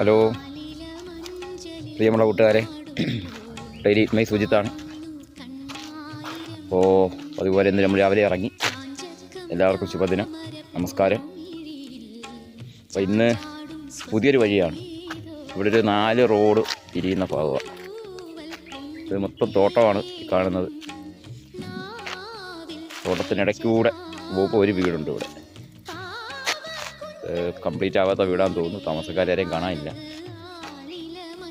Hello പ്രിയമുള്ള കൂട്ടുകാരെ, daily my സുജിത്താണ്. അപ്പോൾ അതുപോലെ ഇന്ന് നമ്മൾ രാവിലെ ഇറങ്ങി. എല്ലാവർക്കും ശുഭദിനം, നമസ്കാരം. അപ്പോൾ ഇന്ന് പുതിയൊരു വഴിയാണ്. ഇവിടെ ഒരു 4 റോഡ് തിരിയുന്ന ഭാഗമാണ്. ഇത് മൊത്തം തോട്ടമാണ് കാണുന്നത്. തോട്ടത്തിനിടയ്ക്കൂടെ പോകുമ്പോൾ ഒരു വീടുണ്ട്. ഇവിടെ കംപ്ലീറ്റ് ആവാത്ത വീടാന്ന് തോന്നുന്നു. താമസക്കാരെയും കാണാനില്ല.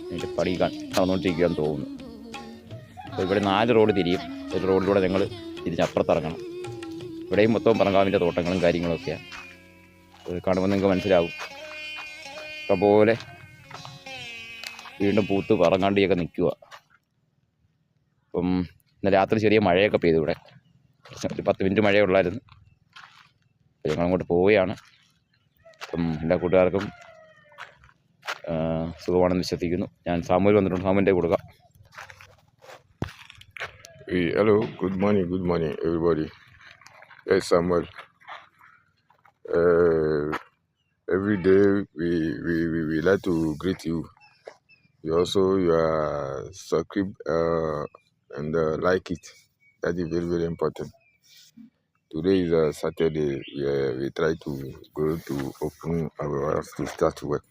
അതിൻ്റെ പടി നടന്നുകൊണ്ടിരിക്കുകയെന്ന് തോന്നുന്നു. അപ്പോൾ ഇവിടെ 4 റോഡ് തിരിയും. ഒരു റോഡിലൂടെ ഞങ്ങൾ തിരിഞ്ഞപ്പുറത്തിറങ്ങണം. ഇവിടെയും മൊത്തം പറങ്കാവിൻ്റെ തോട്ടങ്ങളും കാര്യങ്ങളൊക്കെയാണ്. കാണുമ്പോൾ നിങ്ങൾക്ക് മനസ്സിലാവും. ഇഷ്ടംപോലെ വീണ്ടും പൂത്ത് പറങ്ങാണ്ടിയൊക്കെ നിൽക്കുക. അപ്പം ഇന്ന് രാത്രി ചെറിയ മഴയൊക്കെ പെയ്തു. ഇവിടെ ഒരു 10 മിനിറ്റ് മഴയുള്ളായിരുന്നു. അപ്പോൾ ഞങ്ങളങ്ങോട്ട് പോവുകയാണ്. അപ്പം എല്ലാ കൂട്ടുകാർക്കും സുഖമാണെന്ന് വിശ്വസിക്കുന്നു. ഞാൻ സാമൂൽ വന്നിട്ടുണ്ട്. സാമൂലിൻ്റെ കൊടുക്കാം. Hello, good morning, everybody. Yes, Samuel. Every day we like to greet you. You are subscribe and like it. That is very, very important. Today is a Saturday. We try to go to open our house to start work,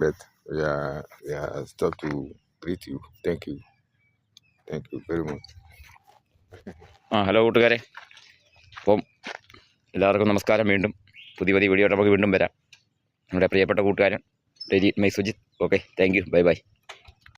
but we are stop to greet you. Thank you very much. Hello കൂട്ടുകാരെ, അപ്പം എല്ലാവർക്കും നമസ്കാരം. വീണ്ടും പുതിയ video നമുക്ക് വീണ്ടും വരാം. നമ്മുടെ പ്രിയപ്പെട്ട കൂട്ടുകാരൻ daily my Sujith. Okay, thank you, by.